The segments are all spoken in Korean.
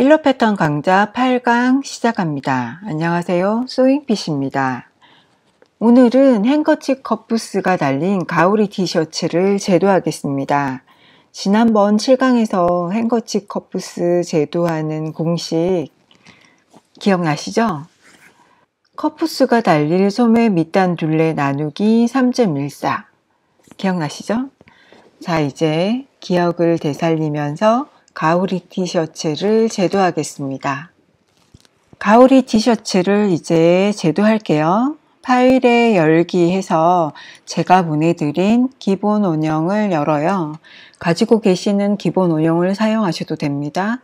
일러 패턴 강좌 8강 시작합니다. 안녕하세요. 소잉핏입니다. 오늘은 행거치 커프스가 달린 가우리 티셔츠를 제도하겠습니다. 지난번 7강에서 행거치 커프스 제도하는 공식 기억나시죠? 커프스가 달릴 소매 밑단 둘레 나누기 3.14 기억나시죠? 자, 이제 기억을 되살리면서 가우리 티셔츠를 제도하겠습니다. 가우리 티셔츠를 이제 제도할게요. 파일에 열기 해서 제가 보내드린 기본 원형을 열어요. 가지고 계시는 기본 원형을 사용하셔도 됩니다.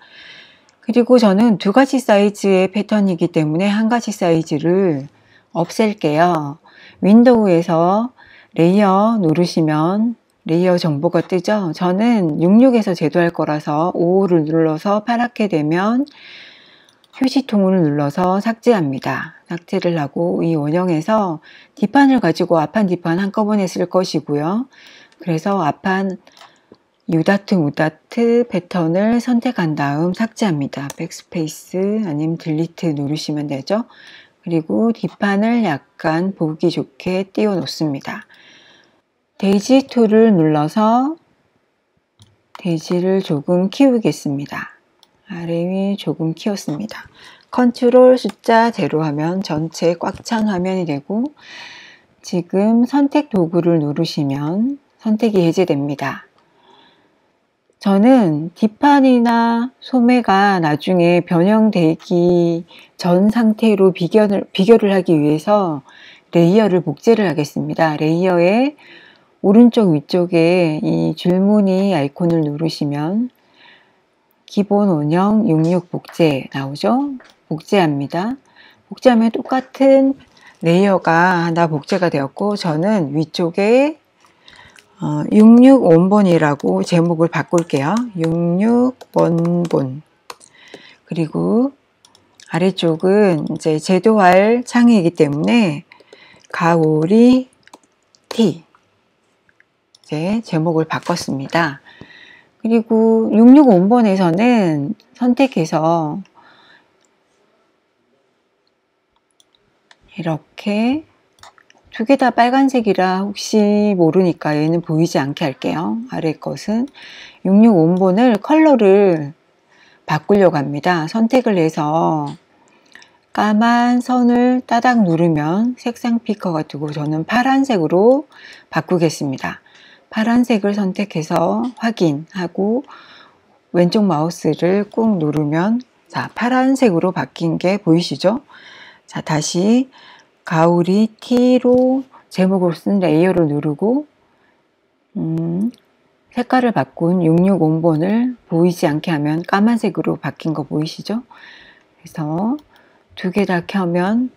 그리고 저는 두 가지 사이즈의 패턴이기 때문에 한 가지 사이즈를 없앨게요. 윈도우에서 레이어 누르시면 레이어 정보가 뜨죠. 저는 66에서 제도할 거라서 55를 눌러서 파랗게 되면 휴지통을 눌러서 삭제합니다. 삭제를 하고 이 원형에서 뒷판을 가지고 앞판 뒷판 한꺼번에 쓸 것이고요. 그래서 앞판 유다트 무다트 패턴을 선택한 다음 삭제합니다. 백스페이스 아니면 딜리트 누르시면 되죠. 그리고 뒷판을 약간 보기 좋게 띄워 놓습니다. 데이지 툴을 눌러서 데이지를 조금 키우겠습니다. 아래 위 조금 키웠습니다. 컨트롤 숫자 0 하면 전체 꽉 찬 화면이 되고, 지금 선택 도구를 누르시면 선택이 해제됩니다. 저는 뒷판이나 소매가 나중에 변형되기 전 상태로 비교를 하기 위해서 레이어를 복제를 하겠습니다. 레이어에 오른쪽 위쪽에 이 줄무늬 아이콘을 누르시면 기본 원형 66 복제 나오죠? 복제합니다. 복제하면 똑같은 레이어가 하나 복제가 되었고, 저는 위쪽에 66 원본이라고 제목을 바꿀게요. 66 원본. 그리고 아래쪽은 이제 제도할 창이기 때문에 가오리 티. 이제 제목을 바꿨습니다. 그리고 66 원본에서는 선택해서 이렇게 두 개 다 빨간색이라 혹시 모르니까 얘는 보이지 않게 할게요. 아래 것은 66 원본을 컬러를 바꾸려고 합니다. 선택을 해서 까만 선을 따닥 누르면 색상 피커가 뜨고 저는 파란색으로 바꾸겠습니다. 파란색을 선택해서 확인하고 왼쪽 마우스를 꾹 누르면 자, 파란색으로 바뀐 게 보이시죠? 자, 다시 가우리 T로 제목을 쓴 레이어를 누르고 색깔을 바꾼 66 원본을 보이지 않게 하면 까만색으로 바뀐 거 보이시죠? 그래서 두 개 다 켜면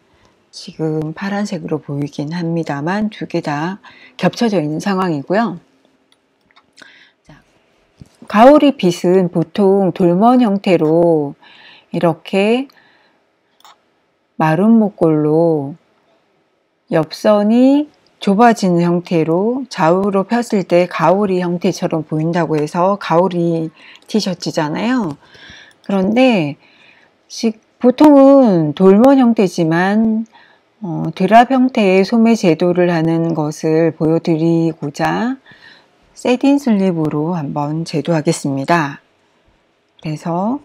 지금 파란색으로 보이긴 합니다만 두 개 다 겹쳐져 있는 상황이고요. 자, 가오리 빗은 보통 돌먼 형태로 이렇게 마른 목골로 옆선이 좁아지는 형태로 좌우로 폈을 때 가오리 형태처럼 보인다고 해서 가오리 티셔츠잖아요. 그런데 보통은 돌먼 형태지만 드랍 형태의 소매 제도를 하는 것을 보여드리고자 세딘 슬립으로 한번 제도하겠습니다. 그래서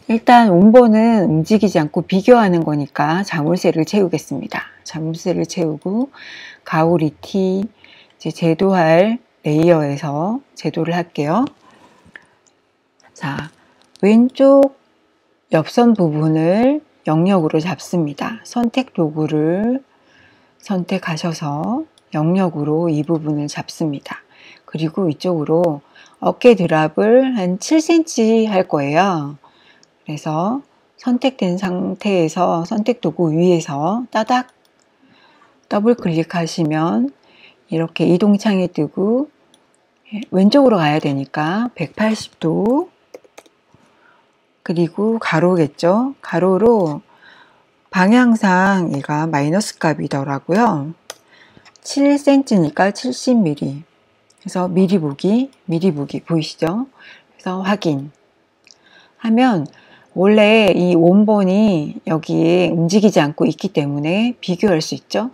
일단 원본은 움직이지 않고 비교하는 거니까 자물쇠를 채우겠습니다. 자물쇠를 채우고 가오리 티 이제 제도할 레이어에서 제도를 할게요. 자, 왼쪽 옆선 부분을 영역으로 잡습니다. 선택 도구를 선택하셔서 영역으로 이 부분을 잡습니다. 그리고 위쪽으로 어깨 드랍을 한 7cm 할 거예요. 그래서 선택된 상태에서 선택 도구 위에서 따닥 더블 클릭하시면 이렇게 이동창이 뜨고 왼쪽으로 가야 되니까 180도 그리고 가로겠죠. 가로로 방향상 얘가 마이너스 값이더라고요. 7cm니까 70mm. 그래서 미리 보기 보이시죠? 그래서 확인 하면 원래 이 원본이 여기에 움직이지 않고 있기 때문에 비교할 수 있죠.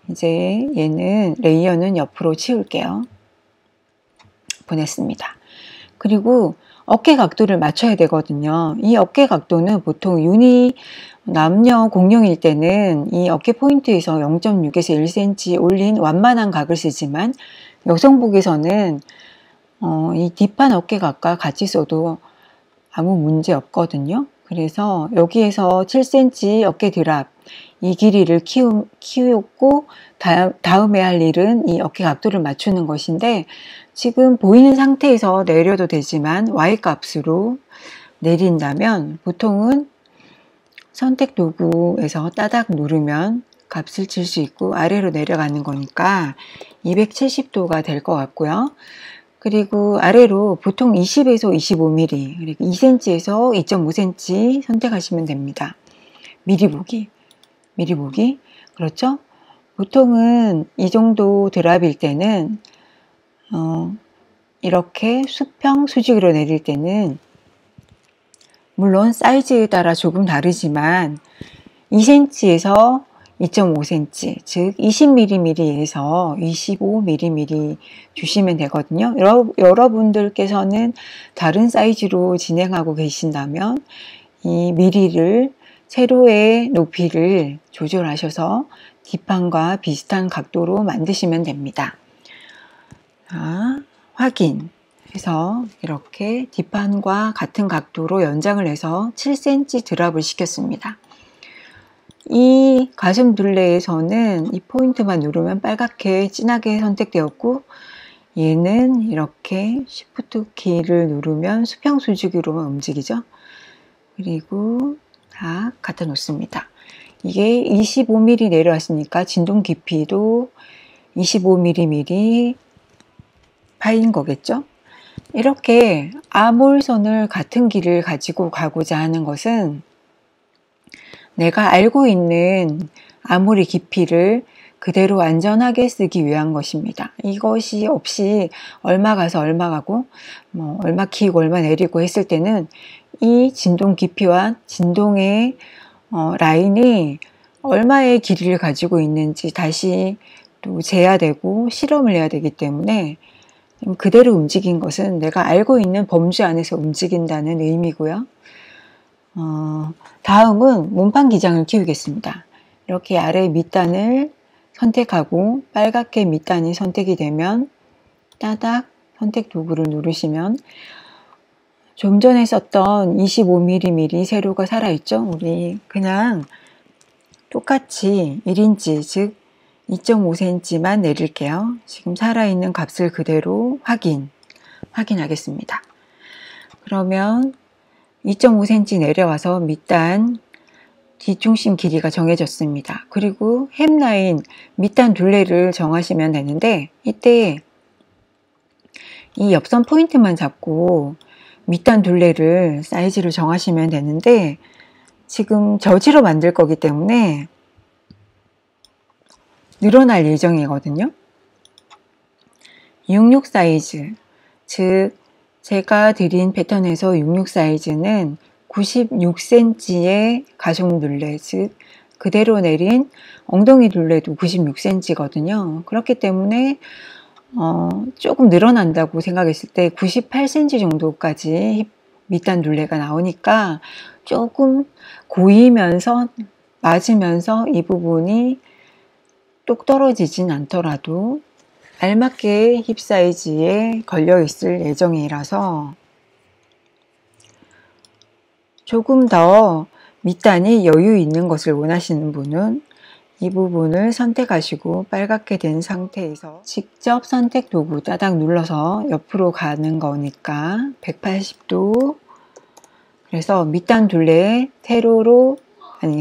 이제 얘는 레이어는 옆으로 치울게요. 보냈습니다. 그리고 어깨 각도를 맞춰야 되거든요. 이 어깨 각도는 보통 남녀 공용일 때는 이 어깨 포인트에서 0.6에서 1cm 올린 완만한 각을 쓰지만 여성복에서는 이 딥한 어깨 각과 같이 써도 아무 문제 없거든요. 그래서 여기에서 7cm 어깨 드랍 이 길이를 키우고 다음에 할 일은 이 어깨 각도를 맞추는 것인데 지금 보이는 상태에서 내려도 되지만 Y값으로 내린다면 보통은 선택 도구에서 따닥 누르면 값을 칠 수 있고 아래로 내려가는 거니까 270도가 될 것 같고요. 그리고 아래로 보통 20에서 25mm, 그리고 2cm에서 2.5cm 선택하시면 됩니다. 미리 보기. 그렇죠? 보통은 이 정도 드랍일 때는 이렇게 수평 수직으로 내릴 때는 물론 사이즈에 따라 조금 다르지만 2cm에서 2.5cm, 즉 20mm에서 25mm 주시면 되거든요. 여러분들께서는 다른 사이즈로 진행하고 계신다면 이 미리를 세로의 높이를 조절하셔서 뒷판과 비슷한 각도로 만드시면 됩니다. 자, 확인 해서 이렇게 뒷판과 같은 각도로 연장을 해서 7cm 드랍을 시켰습니다. 이 가슴 둘레에서는 이 포인트만 누르면 빨갛게 진하게 선택되었고 얘는 이렇게 Shift 키를 누르면 수평 수직으로만 움직이죠. 그리고 다 갖다 놓습니다. 이게 25mm 내려왔으니까 진동 깊이도 25mm 파인 거겠죠. 이렇게 아몰선을 같은 길을 가지고 가고자 하는 것은 내가 알고 있는 아몰의 깊이를 그대로 안전하게 쓰기 위한 것입니다. 이것이 없이 얼마 가서 얼마 가고 얼마 키우고 얼마 내리고 했을 때는 이 진동 깊이와 진동의 라인이 얼마의 길이를 가지고 있는지 다시 또 재야 되고 실험을 해야 되기 때문에 그대로 움직인 것은 내가 알고 있는 범주 안에서 움직인다는 의미고요. 다음은 몸판 기장을 키우겠습니다. 이렇게 아래 밑단을 선택하고 빨갛게 밑단이 선택이 되면 따닥 선택 도구를 누르시면 좀 전에 썼던 25mm 세로가 살아있죠. 우리 그냥 똑같이 1인치 즉 2.5cm만 내릴게요. 지금 살아있는 값을 그대로 확인하겠습니다. 그러면 2.5cm 내려와서 밑단 뒷중심 길이가 정해졌습니다. 그리고 햄라인 밑단 둘레를 정하시면 되는데 이때 이 옆선 포인트만 잡고 밑단 둘레를 사이즈를 정하시면 되는데 지금 저지로 만들 거기 때문에 늘어날 예정이거든요. 66 사이즈, 즉 제가 드린 패턴에서 66 사이즈는 96cm의 가속 둘레, 즉 그대로 내린 엉덩이 둘레도 96cm거든요. 그렇기 때문에 조금 늘어난다고 생각했을 때 98cm 정도까지 밑단 둘레가 나오니까 조금 고이면서 맞으면서 이 부분이 똑 떨어지진 않더라도 알맞게 힙 사이즈에 걸려 있을 예정이라서 조금 더 밑단이 여유 있는 것을 원하시는 분은 이 부분을 선택하시고 빨갛게 된 상태에서 직접 선택 도구 따닥 눌러서 옆으로 가는 거니까 180도, 그래서 밑단 둘레에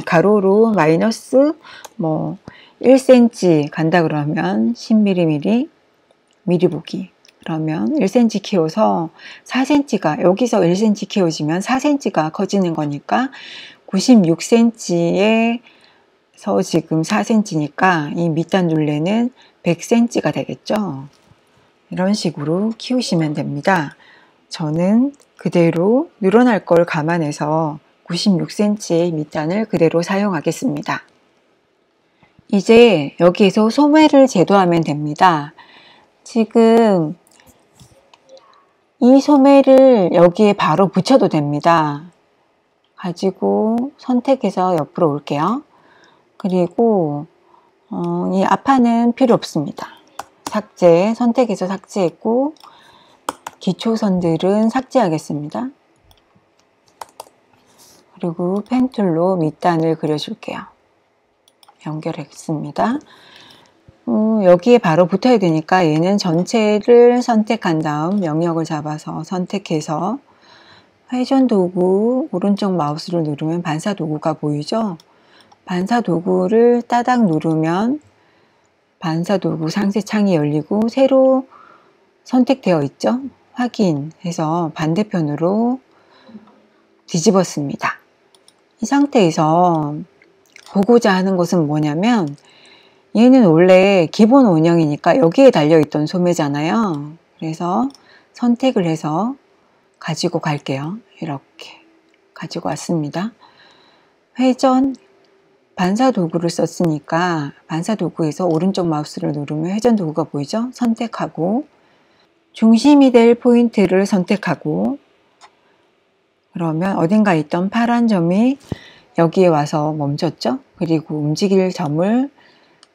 가로로 마이너스 1cm 간다 그러면 10mm 미리 보기, 그러면 1cm 키워서 4cm가 여기서 1cm 키워지면 4cm가 커지는 거니까 96cm에서 지금 4cm니까 이 밑단 둘레는 100cm가 되겠죠. 이런 식으로 키우시면 됩니다. 저는 그대로 늘어날 걸 감안해서 96cm의 밑단을 그대로 사용하겠습니다. 이제 여기에서 소매를 제도하면 됩니다. 지금 이 소매를 여기에 바로 붙여도 됩니다. 가지고 선택해서 옆으로 올게요. 그리고 이 앞판은 필요 없습니다. 삭제, 선택해서 삭제했고 기초선들은 삭제하겠습니다. 그리고 펜툴로 밑단을 그려줄게요. 연결했습니다. 여기에 바로 붙어야 되니까 얘는 전체를 선택한 다음 영역을 잡아서 선택해서 회전 도구 오른쪽 마우스를 누르면 반사 도구가 보이죠? 반사 도구를 따닥 누르면 반사 도구 상세 창이 열리고 새로 선택되어 있죠? 확인해서 반대편으로 뒤집었습니다. 이 상태에서 보고자 하는 것은 뭐냐면 얘는 원래 기본 원형이니까 여기에 달려있던 소매잖아요. 그래서 선택을 해서 가지고 갈게요. 이렇게 가지고 왔습니다. 회전 반사 도구를 썼으니까 반사 도구에서 오른쪽 마우스를 누르면 회전 도구가 보이죠? 선택하고 중심이 될 포인트를 선택하고 그러면 어딘가 있던 파란 점이 여기에 와서 멈췄죠? 그리고 움직일 점을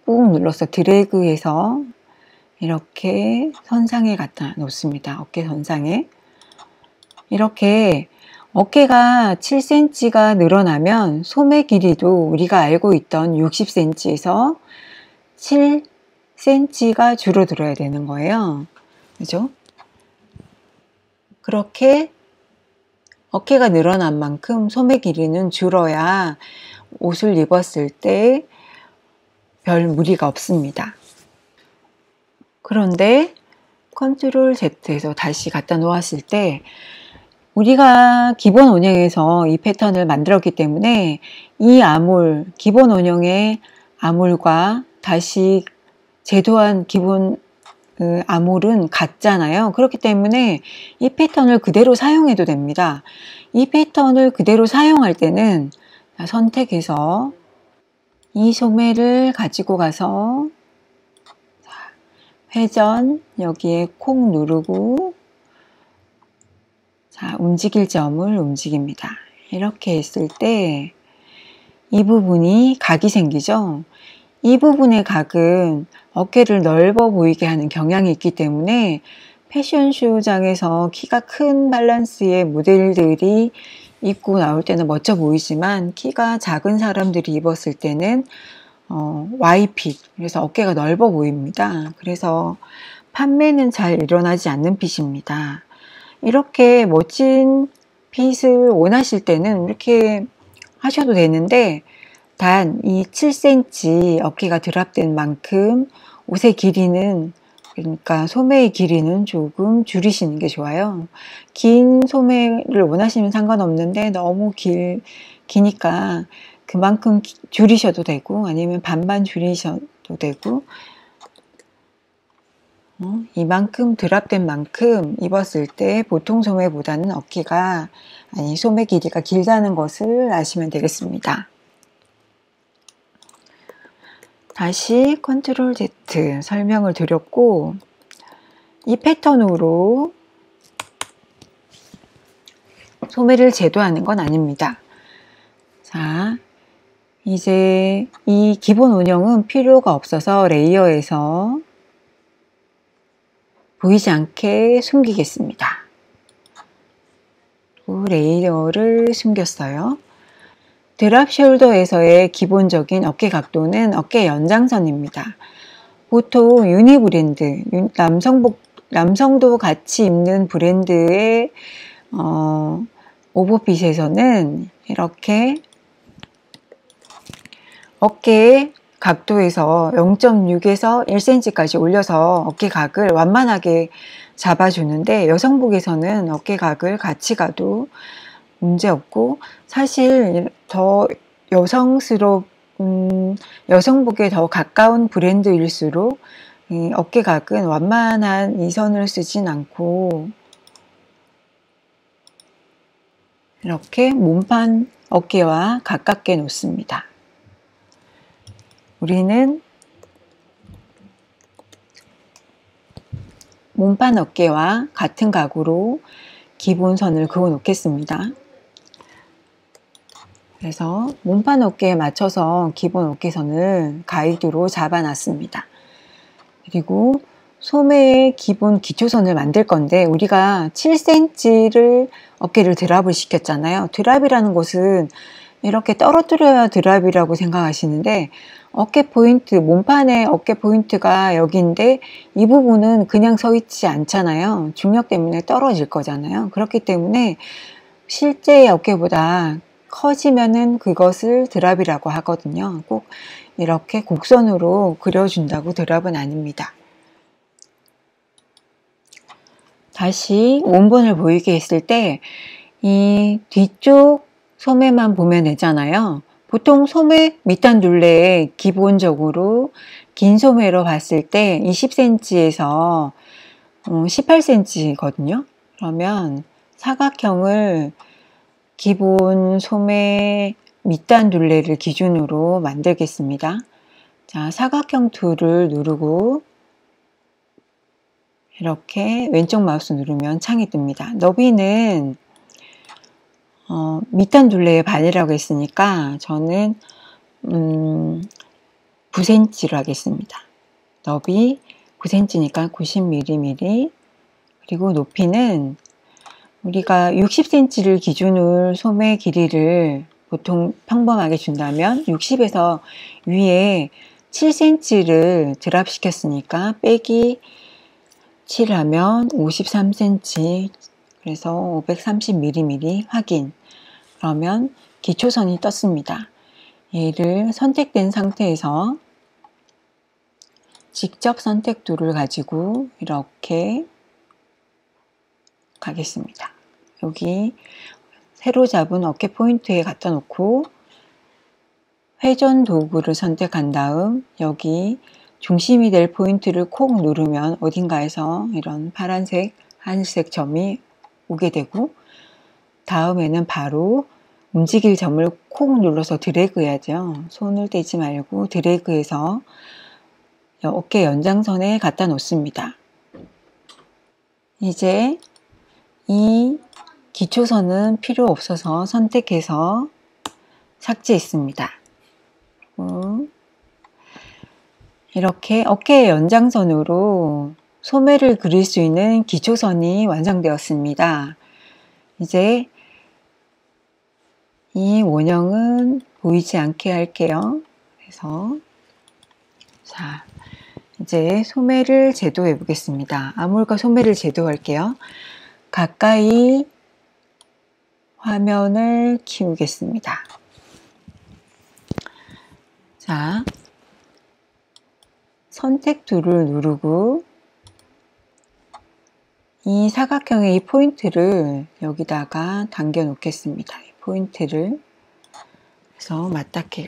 꾹 눌러서 드래그해서 이렇게 선상에 갖다 놓습니다. 어깨 선상에. 이렇게 어깨가 7cm가 늘어나면 소매 길이도 우리가 알고 있던 60cm에서 7cm가 줄어들어야 되는 거예요. 그죠? 그렇게 어깨가 늘어난 만큼 소매 길이는 줄어야 옷을 입었을 때 별 무리가 없습니다. 그런데 컨트롤 Z에서 다시 갖다 놓았을 때 우리가 기본 원형에서 이 패턴을 만들었기 때문에 이 아몰, 기본 원형의 아몰과 다시 제도한 기본 아몰은 같잖아요. 그렇기 때문에 이 패턴을 그대로 사용해도 됩니다. 이 패턴을 그대로 사용할 때는 선택해서 이 소매를 가지고 가서 회전 여기에 콕 누르고 자, 움직일 점을 움직입니다. 이렇게 했을 때 이 부분이 각이 생기죠. 이 부분의 각은 어깨를 넓어 보이게 하는 경향이 있기 때문에 패션쇼장에서 키가 큰 밸런스의 모델들이 입고 나올 때는 멋져 보이지만 키가 작은 사람들이 입었을 때는 Y핏, 그래서 어깨가 넓어 보입니다. 그래서 판매는 잘 일어나지 않는 핏입니다. 이렇게 멋진 핏을 원하실 때는 이렇게 하셔도 되는데 단 이 7cm 어깨가 드랍된 만큼 옷의 길이는 그러니까 소매의 길이는 조금 줄이시는 게 좋아요. 긴 소매를 원하시면 상관없는데 너무 기니까 그만큼 줄이셔도 되고 아니면 반반 줄이셔도 되고 이만큼 드랍된 만큼 입었을 때 보통 소매보다는 어깨가 아니 소매 길이가 길다는 것을 아시면 되겠습니다. 다시 컨트롤 Z 설명을 드렸고 이 패턴으로 소매를 제도하는 건 아닙니다. 자, 이제 이 기본 원형은 필요가 없어서 레이어에서 보이지 않게 숨기겠습니다. 또 레이어를 숨겼어요. 드랍 숄더에서의 기본적인 어깨 각도는 어깨 연장선입니다. 보통 유니브랜드, 남성도 같이 입는 브랜드의 오버핏에서는 이렇게 어깨의 각도에서 0.6에서 1cm까지 올려서 어깨각을 완만하게 잡아주는데 여성복에서는 어깨각을 같이 가도 문제없고 사실 더 여성복에 더 가까운 브랜드일수록 어깨각은 완만한 이 선을 쓰진 않고 이렇게 몸판 어깨와 가깝게 놓습니다. 우리는 몸판 어깨와 같은 각으로 기본선을 그어 놓겠습니다. 그래서 몸판 어깨에 맞춰서 기본 어깨선을 가이드로 잡아 놨습니다. 그리고 소매의 기본 기초선을 만들 건데 우리가 7cm를 어깨를 드랍을 시켰잖아요. 드랍이라는 것은 이렇게 떨어뜨려야 드랍이라고 생각하시는데 어깨 포인트, 몸판의 어깨 포인트가 여기인데 이 부분은 그냥 서 있지 않잖아요. 중력 때문에 떨어질 거잖아요. 그렇기 때문에 실제의 어깨보다 커지면은 그것을 드랍이라고 하거든요. 꼭 이렇게 곡선으로 그려준다고 드랍은 아닙니다. 다시 원본을 보이게 했을 때 이 뒤쪽 소매만 보면 되잖아요. 보통 소매 밑단 둘레에 기본적으로 긴 소매로 봤을 때 20cm에서 18cm거든요. 그러면 사각형을 기본 소매 밑단 둘레를 기준으로 만들겠습니다. 자, 사각형 툴을 누르고 이렇게 왼쪽 마우스 누르면 창이 뜹니다. 너비는 밑단 둘레의 반이라고 했으니까 저는 9cm로 하겠습니다. 너비 9cm니까 90mm, 그리고 높이는 우리가 60cm를 기준으로 소매 길이를 보통 평범하게 준다면 60에서 위에 7cm를 드랍 시켰으니까 빼기 7하면 53cm, 그래서 530mm 확인. 그러면 기초선이 떴습니다. 얘를 선택된 상태에서 직접 선택 툴을 가지고 이렇게 가겠습니다. 여기 새로 잡은 어깨 포인트에 갖다 놓고 회전 도구를 선택한 다음 여기 중심이 될 포인트를 콕 누르면 어딘가에서 이런 파란색, 하늘색 점이 오게 되고 다음에는 바로 움직일 점을 콕 눌러서 드래그 해야죠. 손을 떼지 말고 드래그해서 어깨 연장선에 갖다 놓습니다. 이제 이 기초선은 필요 없어서 선택해서 삭제했습니다. 이렇게 어깨 연장선으로 소매를 그릴 수 있는 기초선이 완성되었습니다. 이제 이 원형은 보이지 않게 할게요. 그래서 자, 이제 소매를 제도해 보겠습니다. 아몰과 소매를 제도할게요. 가까이 화면을 키우겠습니다. 자, 선택 툴을 누르고 이 사각형의 이 포인트를 여기다가 당겨 놓겠습니다. 이 포인트를 그래서 맞닿게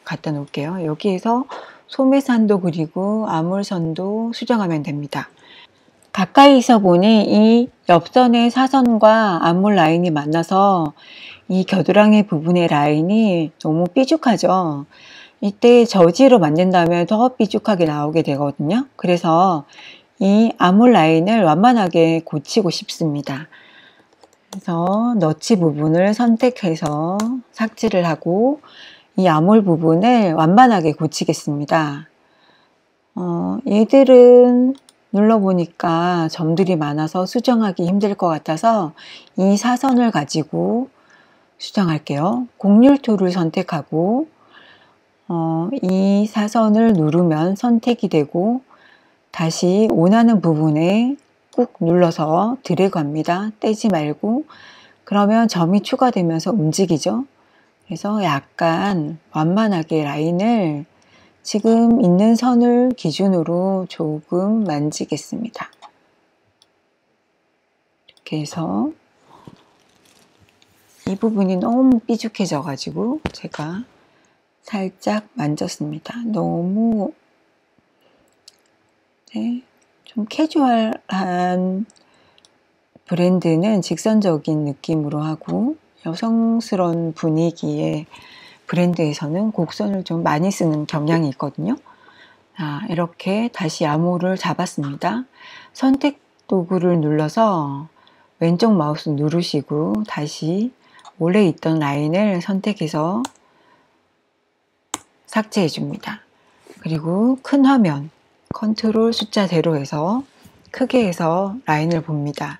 갖다 놓을게요. 여기에서 소매선도 그리고 아몰선도 수정하면 됩니다. 가까이서 보니 이 옆선의 사선과 아몰 라인이 만나서 이 겨드랑이 부분의 라인이 너무 삐죽하죠. 이때 저지로 만든다면 더 삐죽하게 나오게 되거든요. 그래서 이 아몰 라인을 완만하게 고치고 싶습니다. 그래서 너치 부분을 선택해서 삭제를 하고 이 아몰 부분을 완만하게 고치겠습니다. 얘들은 눌러보니까 점들이 많아서 수정하기 힘들 것 같아서 이 사선을 가지고 수정할게요. 곡률 툴을 선택하고 이 사선을 누르면 선택이 되고 다시 원하는 부분에 꾹 눌러서 드래그 합니다. 떼지 말고. 그러면 점이 추가되면서 움직이죠. 그래서 약간 완만하게 라인을 지금 있는 선을 기준으로 조금 만지겠습니다. 이렇게 해서 이 부분이 너무 삐죽해져 가지고 제가 살짝 만졌습니다. 너무 좀 캐주얼한 브랜드는 직선적인 느낌으로 하고 여성스러운 분위기의 브랜드에서는 곡선을 좀 많이 쓰는 경향이 있거든요. 자, 이렇게 다시 암호를 잡았습니다. 선택 도구를 눌러서 왼쪽 마우스 누르시고 다시 원래 있던 라인을 선택해서 삭제해 줍니다. 그리고 큰 화면 컨트롤 숫자 0 해서 크게 해서 라인을 봅니다.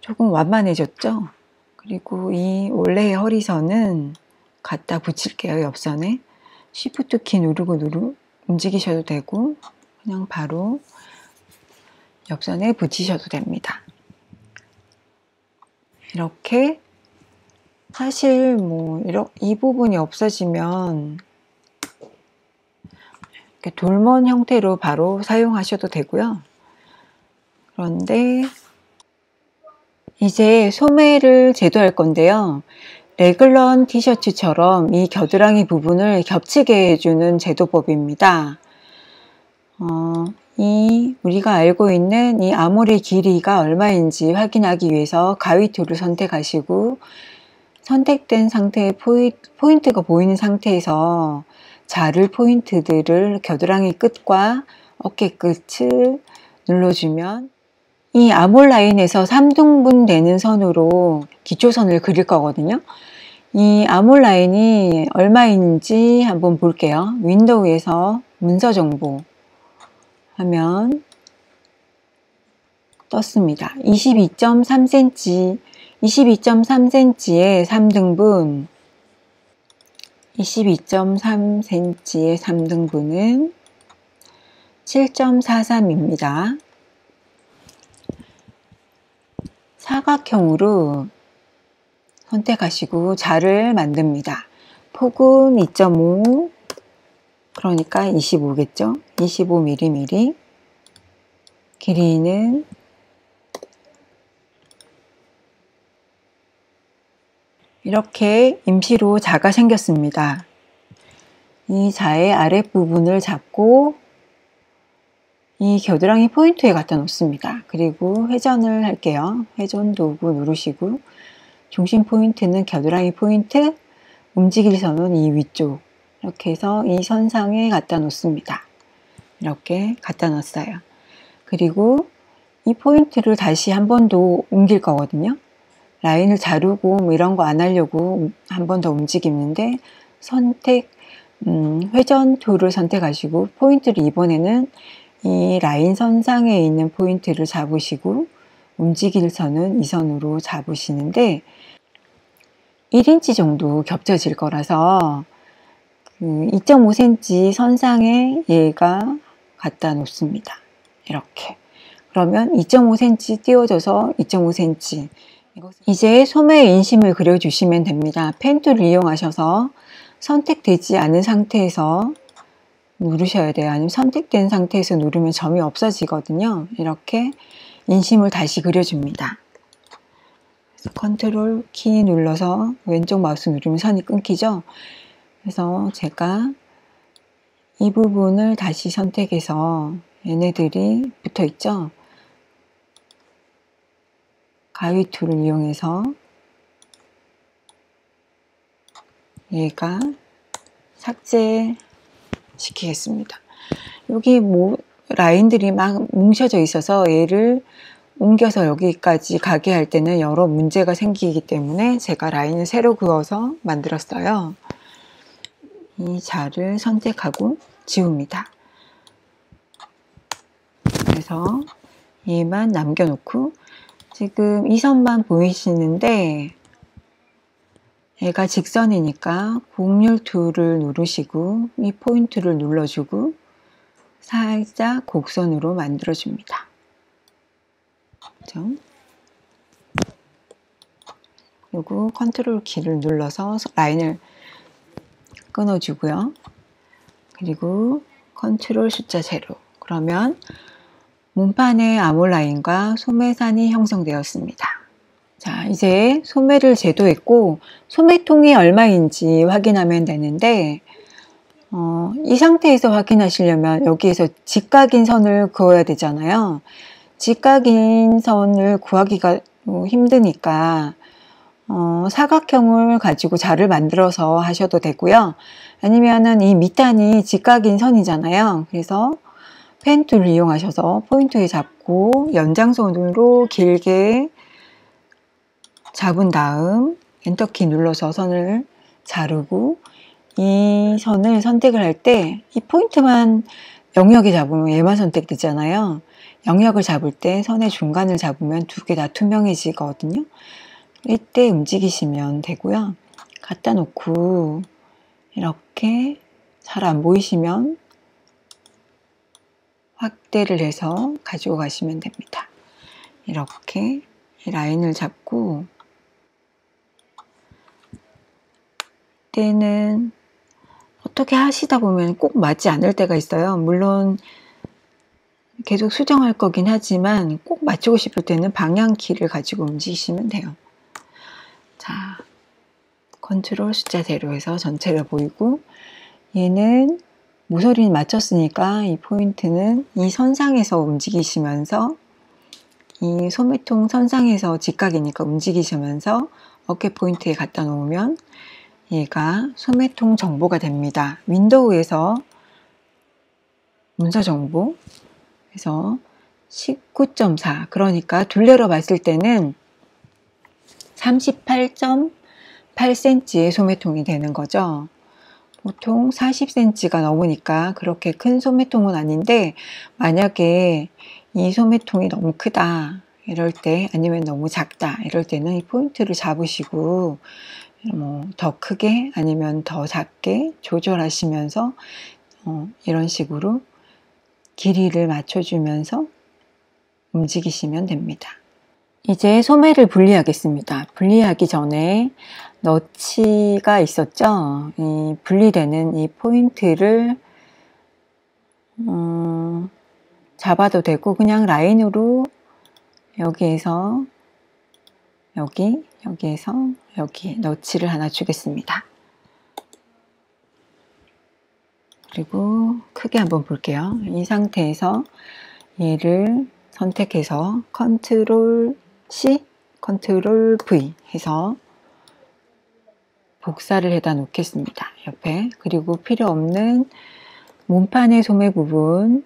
조금 완만해졌죠? 그리고 이 원래의 허리선은 갖다 붙일게요. 옆선에 Shift 키 누르고 움직이셔도 되고 그냥 바로 옆선에 붙이셔도 됩니다. 이렇게 사실 이 부분이 없어지면 이렇게 돌먼 형태로 바로 사용하셔도 되고요. 그런데 이제 소매를 제도할 건데요. 레글런 티셔츠처럼 이 겨드랑이 부분을 겹치게 해주는 제도법입니다. 우리가 알고 있는 이 아모리 길이가 얼마인지 확인하기 위해서 가위 툴을 선택하시고 선택된 상태의 포인트가 보이는 상태에서 자를 포인트들을 겨드랑이 끝과 어깨 끝을 눌러주면 이 아몰 라인에서 3등분 되는 선으로 기초선을 그릴 거거든요. 이 아몰 라인이 얼마인지 한번 볼게요. 윈도우에서 문서 정보 하면 떴습니다. 22.3cm, 22.3cm의 3등분, 22.3cm의 3등분은 7.43입니다. 사각형으로 선택하시고 자를 만듭니다. 폭은 2.5, 그러니까 25겠죠? 25mm. 길이는 이렇게 임시로 자가 생겼습니다. 이 자의 아랫부분을 잡고 이 겨드랑이 포인트에 갖다 놓습니다. 그리고 회전을 할게요. 회전 도구 누르시고 중심 포인트는 겨드랑이 포인트, 움직일 선은 이 위쪽, 이렇게 해서 이 선상에 갖다 놓습니다. 이렇게 갖다 놨어요. 그리고 이 포인트를 다시 한 번 더 옮길 거거든요. 라인을 자르고 이런 거 안 하려고 한 번 더 움직이는데 회전 툴을 선택하시고 포인트를 이번에는 이 라인 선상에 있는 포인트를 잡으시고 움직일 선은 이 선으로 잡으시는데 1인치 정도 겹쳐질 거라서 2.5cm 선상에 얘가 갖다 놓습니다. 이렇게. 그러면 2.5cm 띄워져서 2.5cm. 이제 소매 인심을 그려주시면 됩니다. 펜 툴을 이용하셔서 선택되지 않은 상태에서 누르셔야 돼요. 아니면 선택된 상태에서 누르면 점이 없어지거든요. 이렇게 인심을 다시 그려줍니다. 컨트롤 키 눌러서 왼쪽 마우스 누르면 선이 끊기죠. 그래서 제가 이 부분을 다시 선택해서 얘네들이 붙어 있죠. 가위 툴을 이용해서 얘가 삭제 시키겠습니다. 여기 라인들이 막 뭉쳐져 있어서 얘를 옮겨서 여기까지 가게 할 때는 여러 문제가 생기기 때문에 제가 라인을 새로 그어서 만들었어요. 이 자를 선택하고 지웁니다. 그래서 얘만 남겨놓고 지금 이 선만 보이시는데 얘가 직선이니까 곡률 툴을 누르시고 이 포인트를 눌러주고 살짝 곡선으로 만들어줍니다. 그렇죠? 그리고 컨트롤 키를 눌러서 라인을 끊어주고요. 그리고 컨트롤 숫자 0. 그러면 몸판의 아몰 라인과 소매산이 형성되었습니다. 자, 이제 소매를 제도했고 소매통이 얼마인지 확인하면 되는데 이 상태에서 확인하시려면 여기에서 직각인 선을 그어야 되잖아요. 직각인 선을 구하기가 힘드니까 사각형을 가지고 자를 만들어서 하셔도 되고요. 아니면은 이 밑단이 직각인 선이잖아요. 그래서 펜 툴을 이용하셔서 포인트에 잡고 연장선으로 길게 잡은 다음 엔터키 눌러서 선을 자르고, 이 선을 선택을 할 때 이 포인트만 영역에 잡으면 얘만 선택되잖아요. 영역을 잡을 때 선의 중간을 잡으면 두 개 다 투명해지거든요. 이때 움직이시면 되고요. 갖다 놓고 이렇게 잘 안 보이시면 확대를 해서 가지고 가시면 됩니다. 이렇게 라인을 잡고, 때는 어떻게 하시다 보면 꼭 맞지 않을 때가 있어요. 물론 계속 수정할 거긴 하지만 꼭 맞추고 싶을 때는 방향키를 가지고 움직이시면 돼요. 자, 컨트롤 숫자대로 해서 전체를 보이고, 얘는 모서리는 맞췄으니까 이 포인트는 이 선상에서 움직이시면서, 이 소매통 선상에서 직각이니까 움직이시면서 어깨 포인트에 갖다 놓으면 얘가 소매통 정보가 됩니다. 윈도우에서 문서 정보 그래서 19.4, 그러니까 둘레로 봤을 때는 38.8cm의 소매통이 되는 거죠. 보통 40cm가 넘으니까 그렇게 큰 소매통은 아닌데, 만약에 이 소매통이 너무 크다 이럴 때, 아니면 너무 작다 이럴 때는 이 포인트를 잡으시고 더 크게 아니면 더 작게 조절하시면서 이런 식으로 길이를 맞춰주면서 움직이시면 됩니다. 이제 소매를 분리하겠습니다. 분리하기 전에 너치가 있었죠. 이 분리되는 이 포인트를 잡아도 되고, 그냥 라인으로 여기에서 여기에서 여기 너치를 하나 주겠습니다. 그리고 크게 한번 볼게요. 이 상태에서 얘를 선택해서 컨트롤 C, 컨트롤 V 해서 복사를 해다 놓겠습니다. 옆에. 그리고 필요 없는 몸판의 소매 부분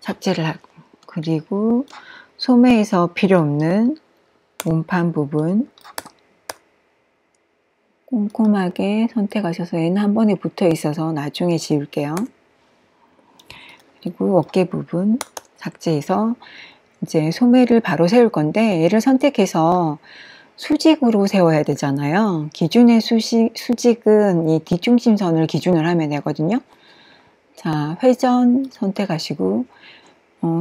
삭제를 하고, 그리고 소매에서 필요 없는 몸판 부분 꼼꼼하게 선택하셔서, 얘는 한 번에 붙어 있어서 나중에 지울게요. 그리고 어깨 부분 삭제해서 이제 소매를 바로 세울 건데, 얘를 선택해서 수직으로 세워야 되잖아요. 기준의 수직은 이 뒷중심선을 기준으로 하면 되거든요. 자, 회전 선택하시고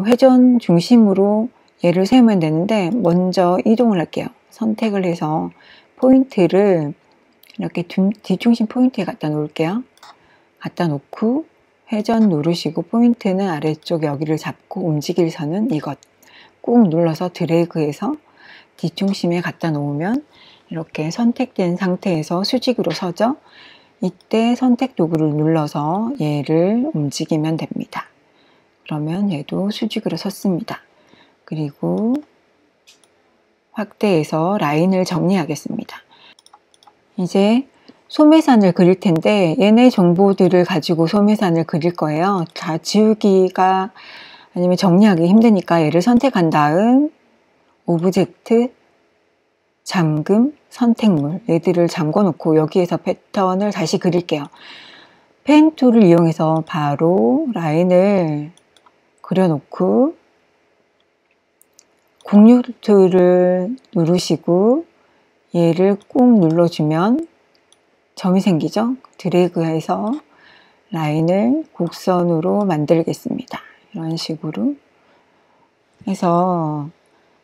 회전 중심으로 얘를 세우면 되는데, 먼저 이동을 할게요. 선택을 해서 포인트를 이렇게 뒷중심 포인트에 갖다 놓을게요. 갖다 놓고 회전 누르시고, 포인트는 아래쪽 여기를 잡고 움직일 선은 이것 꾹 눌러서 드래그해서 뒷중심에 갖다 놓으면 이렇게 선택된 상태에서 수직으로 서죠. 이때 선택 도구를 눌러서 얘를 움직이면 됩니다. 그러면 얘도 수직으로 섰습니다. 그리고 확대해서 라인을 정리하겠습니다. 이제 소매산을 그릴 텐데, 얘네 정보들을 가지고 소매산을 그릴 거예요. 다 지우기가 아니면 정리하기 힘드니까 얘를 선택한 다음 오브젝트, 잠금, 선택물, 얘들을 잠궈 놓고 여기에서 패턴을 다시 그릴게요. 펜 툴을 이용해서 바로 라인을 그려놓고 공유 툴을 누르시고 얘를 꾹 눌러주면 점이 생기죠. 드래그해서 라인을 곡선으로 만들겠습니다. 이런 식으로 해서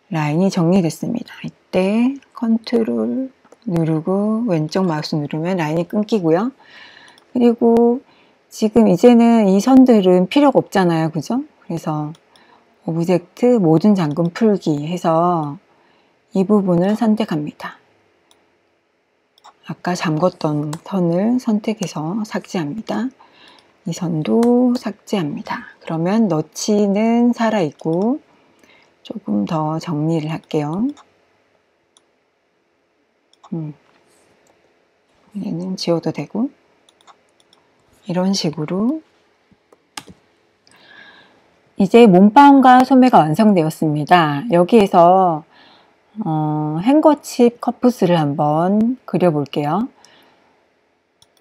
라인이 정리됐습니다. 이때 컨트롤 누르고 왼쪽 마우스 누르면 라인이 끊기고요. 그리고 지금 이제는 이 선들은 필요가 없잖아요. 그죠? 그래서 오브젝트 모든 잠금 풀기 해서 이 부분을 선택합니다. 아까 잠궜던 선을 선택해서 삭제합니다. 이 선도 삭제합니다. 그러면 너치는 살아있고 조금 더 정리를 할게요. 얘는 지워도 되고, 이런 식으로 이제 몸빵과 소매가 완성되었습니다. 여기에서 행거칩 커프스를 한번 그려볼게요.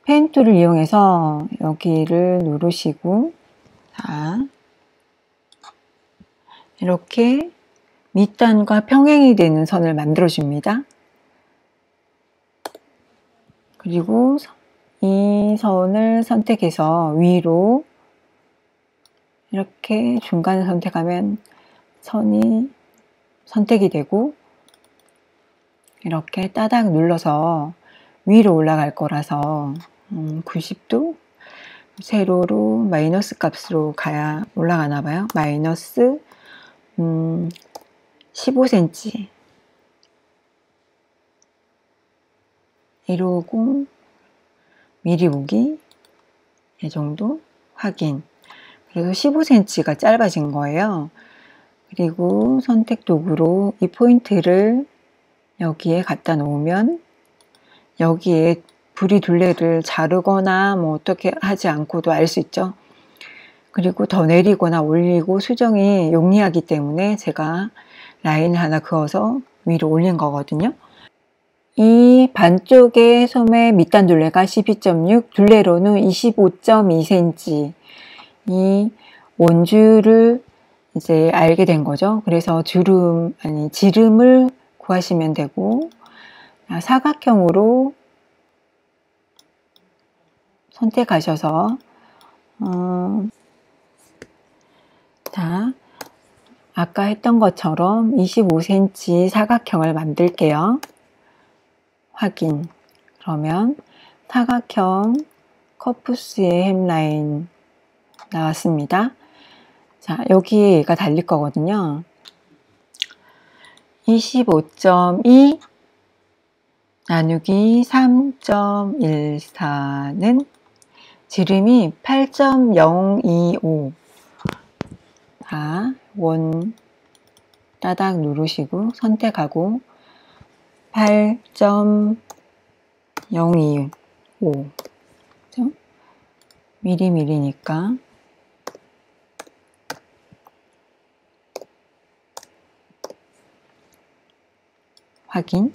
페인툴을 이용해서 여기를 누르시고, 자, 이렇게 밑단과 평행이 되는 선을 만들어줍니다. 그리고 이 선을 선택해서 위로 이렇게 중간을 선택하면 선이 선택이 되고, 이렇게 따닥 눌러서 위로 올라갈 거라서 90도 세로로 마이너스 값으로 가야 올라가나 봐요. 마이너스 15cm 150 미리 보기 이 정도 확인. 그래서 15cm가 짧아진 거예요. 그리고 선택 도구로 이 포인트를 여기에 갖다 놓으면 여기에 부리 둘레를 자르거나 뭐 어떻게 하지 않고도 알 수 있죠. 그리고 더 내리거나 올리고 수정이 용이하기 때문에 제가 라인을 하나 그어서 위로 올린 거거든요. 이 반쪽의 소매 밑단 둘레가 12.6, 둘레로는 25.2cm. 이 원줄을 이제 알게 된 거죠. 그래서 지름을 구하시면 되고, 사각형으로 선택하셔서 자, 아까 했던 것처럼 25cm 사각형을 만들게요. 확인. 그러면 사각형 커프스의 햄라인 나왔습니다. 자, 여기에 얘가 달릴 거거든요. 25.2 나누기 3.14는 지름이 8.025. 자, 원 따닥 누르시고 선택하고 8.025 그죠? 미리미리니까 확인.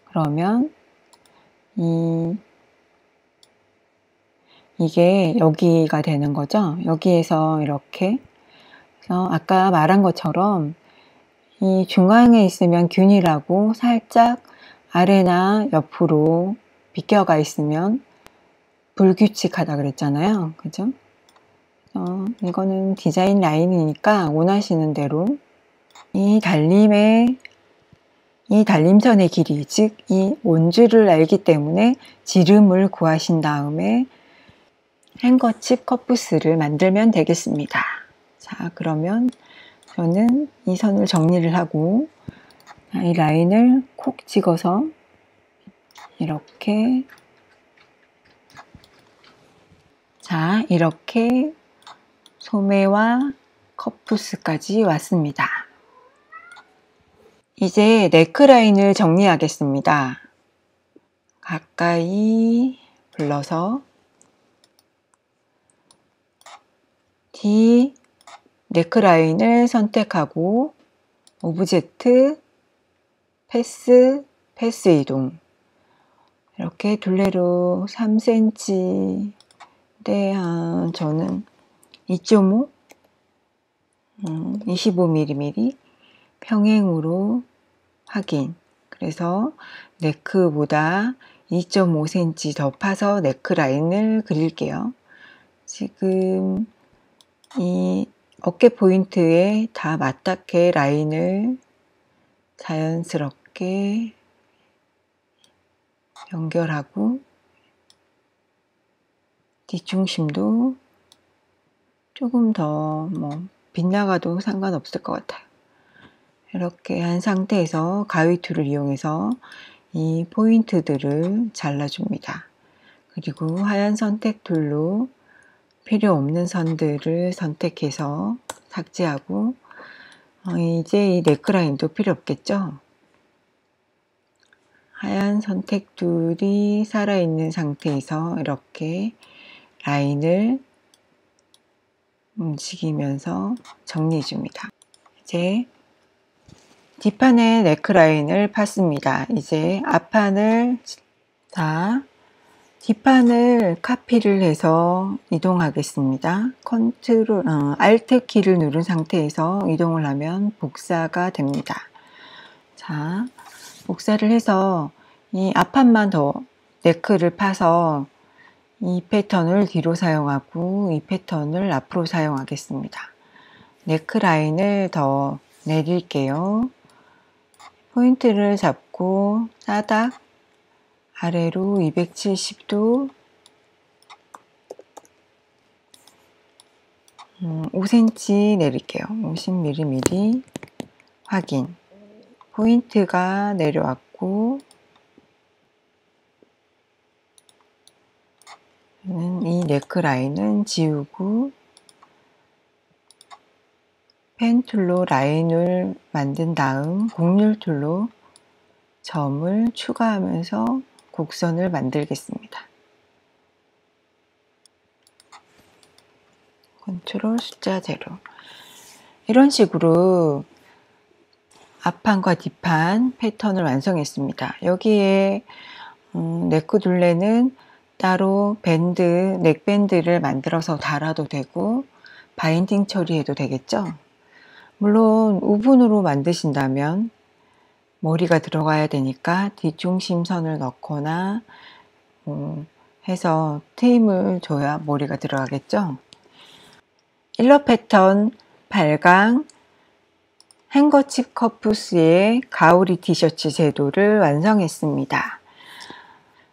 그러면 이게 여기가 되는 거죠. 여기에서 이렇게 그래서 아까 말한 것처럼 이 중앙에 있으면 균일하고 살짝 아래나 옆으로 비껴가 있으면 불규칙하다 그랬잖아요. 그죠? 이거는 디자인 라인이니까 원하시는 대로 이 달림선의 길이, 즉 이 원줄을 알기 때문에 지름을 구하신 다음에 행거칩 커프스를 만들면 되겠습니다. 자, 그러면 저는 이 선을 정리를 하고 이 라인을 콕 찍어서 이렇게 자, 이렇게 소매와 커프스까지 왔습니다. 이제 네크라인을 정리하겠습니다. 가까이 불러서 D 네크라인을 선택하고 오브젝트 패스 이동 이렇게 둘레로 3cm 대 저는 2.5 25mm 평행으로 확인. 그래서 네크보다 2.5cm 더 파서 네크라인을 그릴게요. 지금 이 어깨 포인트에 다 맞닿게 라인을 자연스럽게 연결하고 뒷중심도 조금 더 빗나가도 상관없을 것 같아요. 이렇게 한 상태에서 가위 툴을 이용해서 이 포인트들을 잘라줍니다. 그리고 하얀 선택 툴로 필요 없는 선들을 선택해서 삭제하고 이제 이 네크라인도 필요 없겠죠? 하얀 선택줄이 살아있는 상태에서 이렇게 라인을 움직이면서 정리해 줍니다. 이제 뒷판에 네크라인을 팠습니다. 이제 앞판을 뒷판을 카피를 해서 이동하겠습니다. Alt 키를 누른 상태에서 이동을 하면 복사가 됩니다. 자, 복사를 해서 이 앞판만 더 네크를 파서 이 패턴을 뒤로 사용하고 이 패턴을 앞으로 사용하겠습니다. 네크라인을 더 내릴게요. 포인트를 잡고 싸닥 아래로 270도 5cm 내릴게요. 50mm 확인. 포인트가 내려왔고 이 네크라인은 지우고 펜 툴로 라인을 만든 다음 곡률 툴로 점을 추가하면서 곡선을 만들겠습니다. 컨트롤 숫자 0. 이런 식으로 앞판과 뒷판 패턴을 완성했습니다. 여기에 네크 둘레는 따로 넥밴드를 만들어서 달아도 되고 바인딩 처리해도 되겠죠. 물론 우분으로 만드신다면 머리가 들어가야 되니까 뒷중심선을 넣거나 해서 트임을 줘야 머리가 들어가겠죠. 일러 패턴 8강 행거칩 커프스의 가오리 티셔츠 제도를 완성했습니다.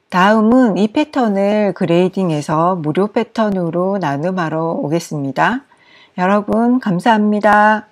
다음은 이 패턴을 그레이딩해서 무료 패턴으로 나눔하러 오겠습니다. 여러분 감사합니다.